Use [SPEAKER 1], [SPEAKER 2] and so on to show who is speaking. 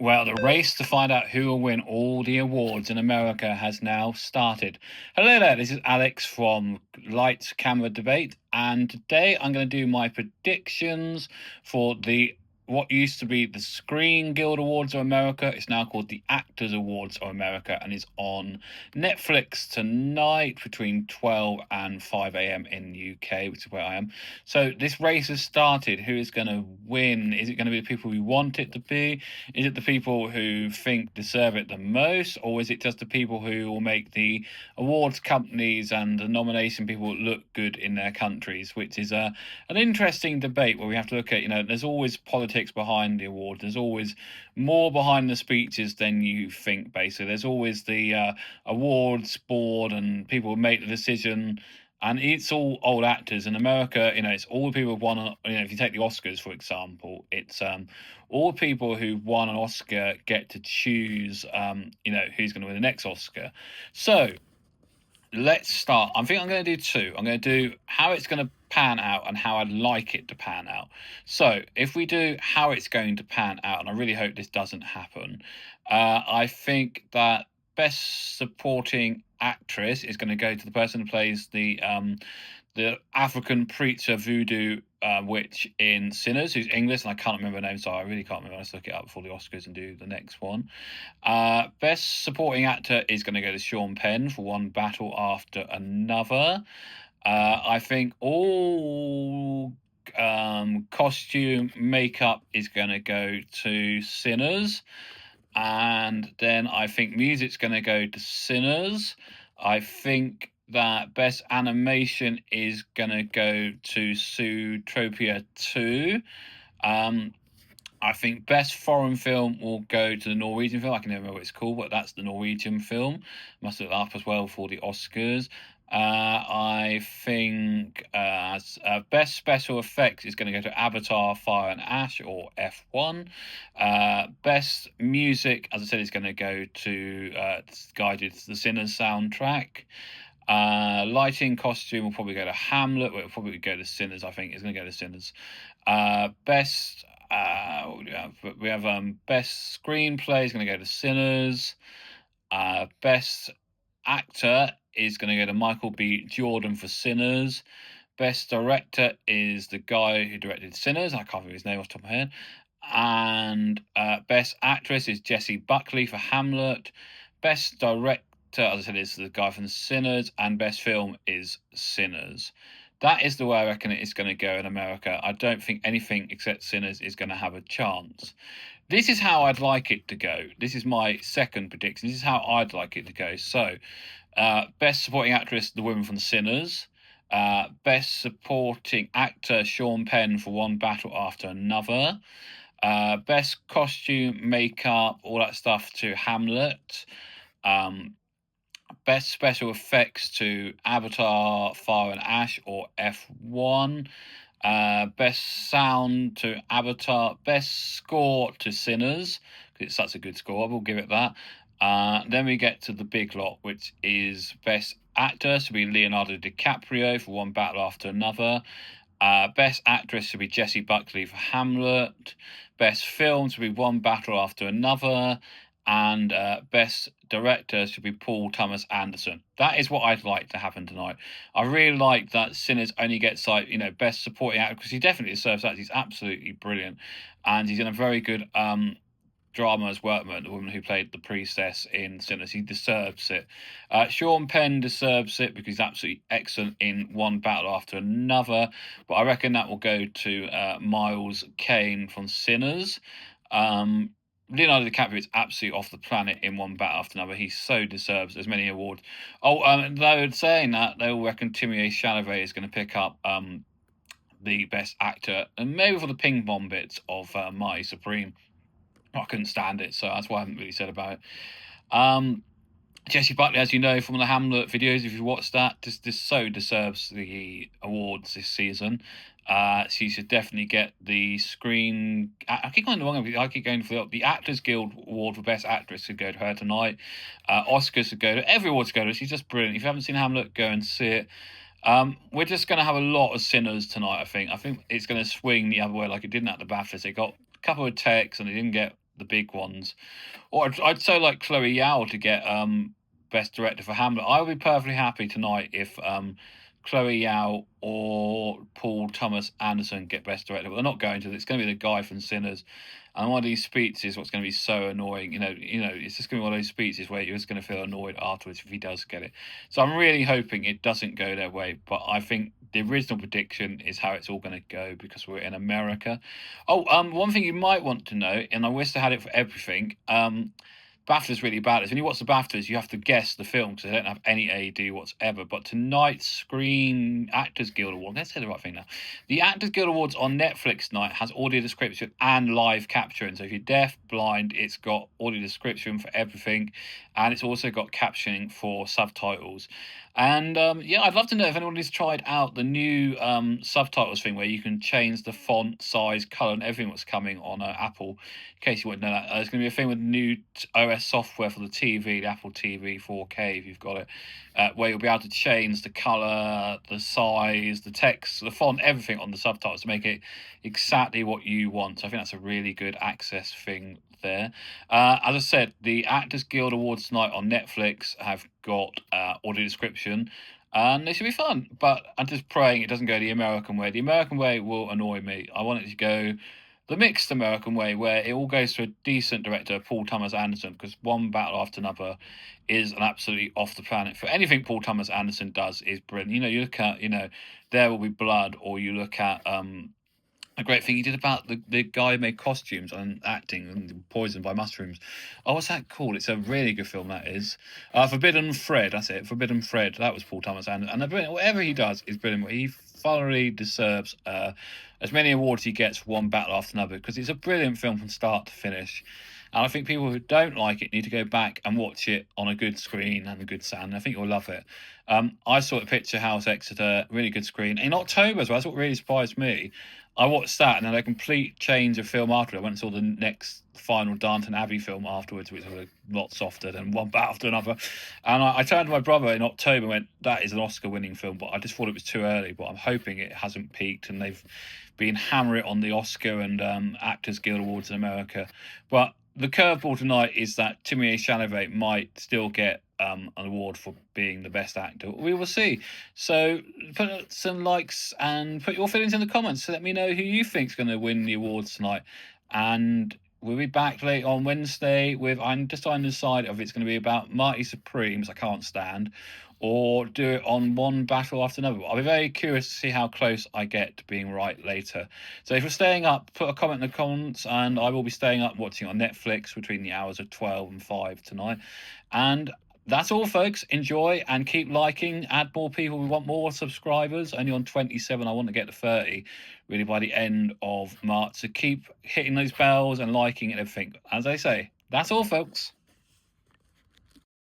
[SPEAKER 1] Well, the race to find out who will win all the awards in America has now started. Hello there, this is Alex from Lights Camera Debate, and today I'm going to do my predictions for the what used to be the Screen Guild Awards of America. It's now called the Actors Awards of America, and is on Netflix tonight between 12 and 5 a.m. in the UK, which is where I am. So this race has started. Who is going to win? Is it going to be the people we want it to be? Is it the people who think deserve it the most, or is it just the people who will make the awards companies and the nomination people look good in their countries? Which is an interesting debate where we have to look at, there's always politics behind the award. There's always more behind the speeches than you think, basically. There's always the awards board and people who make the decision, and it's all old actors. In America, it's all people who've won. If you take the Oscars, for example, it's all people who won an Oscar get to choose, who's going to win the next Oscar. So let's start. I think I'm going to do two. I'm going to do how it's going to pan out and how I'd like it to pan out. So if we do how it's going to pan out, and I really hope this doesn't happen, I think that best supporting actress is going to go to the person who plays the African preacher voodoo witch in Sinners, who's English, and I can't remember her name, so I really can't remember. Let's look it up before the Oscars and do the next one. Best supporting actor is going to go to Sean Penn for One Battle After Another. I think all costume makeup is going to go to Sinners. And then I think music's going to go to Sinners. I think that best animation is going to go to Zootopia 2. I think best foreign film will go to the Norwegian film. I can never remember what it's called, but that's the Norwegian film. Must look up as well for the Oscars. I think best special effects is going to go to Avatar, Fire and Ash, or F1. Best music, as I said, is going to go to Guided the Sinners soundtrack. Lighting, costume will probably go to Hamlet. Will probably go to Sinners. I think it's going to go to Sinners. Best we have best screenplay is going to go to Sinners. Best actor is going to go to Michael B. Jordan for Sinners. Best director is the guy who directed Sinners. I can't remember his name off the top of my head. And best actress is Jessie Buckley for Hamlet. Best director, as I said, is the guy from Sinners. And best film is Sinners. That is the way I reckon it is going to go in America. I don't think anything except Sinners is going to have a chance. This is how I'd like it to go. This is my second prediction. This is how I'd like it to go. So, best supporting actress, the woman from Sinners. Best supporting actor, Sean Penn for One Battle After Another. Best costume, makeup, all that stuff to Hamlet. Best special effects to Avatar, Fire and Ash, or F1. Best sound to Avatar. Best score to Sinners, because it's such a good score. I will give it that. Then we get to the big lot, which is best actor to be Leonardo DiCaprio for One Battle After Another. Best actress to be Jessie Buckley for Hamlet. Best film to be One Battle After Another. And best director should be Paul Thomas Anderson. That is what I'd like to happen tonight. I really like that Sinners only gets best supporting actor, because he definitely deserves that. He's absolutely brilliant, and he's in a very good drama as well. The woman who played the priestess in Sinners, he deserves it. Sean Penn deserves it because he's absolutely excellent in One Battle After Another. But I reckon that will go to Miles Caine from Sinners. Leonardo DiCaprio is absolutely off the planet in One Battle After Another. He so deserves as many awards. Though saying that, they all reckon Timothée Chalamet is going to pick up the best actor, and maybe for the ping pong bits of Mighty Supreme. I couldn't stand it, so that's why I haven't really said about it. Jessie Buckley, as you know from the Hamlet videos, if you watched that, just so deserves the awards this season. She should definitely get the screen. I keep going wrong. I keep going for the Actors Guild Award for Best Actress should go to her tonight. Oscars should go to every award should go to her. She's just brilliant. If you haven't seen Hamlet, go and see it. We're just going to have a lot of Sinners tonight. I think it's going to swing the other way like it didn't at the BAFTAs. They got a couple of takes and they didn't get the big ones. Or I'd so like Chloe Yao to get best director for Hamlet. I would be perfectly happy tonight if Chloe Yao or Paul Thomas Anderson get best director. But they're not going to. It's going to be the guy from Sinners. And one of these speeches, what's going to be so annoying, it's just going to be one of those speeches where you're just going to feel annoyed afterwards if he does get it. So I'm really hoping it doesn't go their way. But I think the original prediction is how it's all going to go because we're in America. Oh, one thing you might want to know, and I wish I had it for everything. BAFTA's really bad. When you watch the BAFTAs, you have to guess the film because they don't have any AD whatsoever. But tonight's Screen Actors Guild Award, let's say the right thing now. The Actors Guild Awards on Netflix tonight has audio description and live caption. So if you're deaf, blind, it's got audio description for everything, and it's also got captioning for subtitles. And yeah, I'd love to know if anybody's tried out the new subtitles thing where you can change the font, size, color, and everything that's coming on Apple. In case you wouldn't know that, there's going to be a thing with new OS software for the TV, the Apple TV 4K, if you've got it, where you'll be able to change the color, the size, the text, the font, everything on the subtitles to make it exactly what you want. So I think that's a really good access thing there. As I said, the Actors Guild Awards tonight on Netflix have got audio description, and they should be fun. But I'm just praying it doesn't go the American way. The American way will annoy me. I want it to go the mixed American way, where it all goes to a decent director, Paul Thomas Anderson, because One Battle After Another is an absolutely off the planet. For anything Paul Thomas Anderson does is brilliant. You look at, There Will Be Blood, or you look at a great thing he did about the guy who made costumes and acting and Poisoned by Mushrooms. Oh, what's that called? It's a really good film, that is. Forbidden Fred, that's it. Forbidden Fred. That was Paul Thomas Anderson. And whatever he does is brilliant. He thoroughly deserves as many awards he gets for One Battle After Another, because it's a brilliant film from start to finish. And I think people who don't like it need to go back and watch it on a good screen and a good sound. I think you'll love it. I saw it at Picture House Exeter, really good screen. In October as well, that's what really surprised me. I watched that and then a complete change of film after. I went and saw the next final Downton Abbey film afterwards, which was a lot softer than One Battle After Another. And I turned to my brother in October and went, that is an Oscar-winning film, but I just thought it was too early. But I'm hoping it hasn't peaked and they've been hammering it on the Oscar and Actors Guild Awards in America. But the curveball tonight is that Timothée Chalamet might still get an award for being the best actor. We will see. So put some likes and put your feelings in the comments to let me know who you think is going to win the awards tonight. And we'll be back late on Wednesday with, I'm just trying to decide if it's going to be about Mighty Supremes, I can't stand, or do it on One Battle After Another. I'll be very curious to see how close I get to being right later. So if you're staying up, put a comment in the comments, and I will be staying up watching on Netflix between the hours of 12 and 5 tonight. And that's all, folks. Enjoy and keep liking. Add more people. We want more subscribers. Only on 27. I want to get to 30 really by the end of March. So keep hitting those bells and liking and everything. As I say, that's all, folks.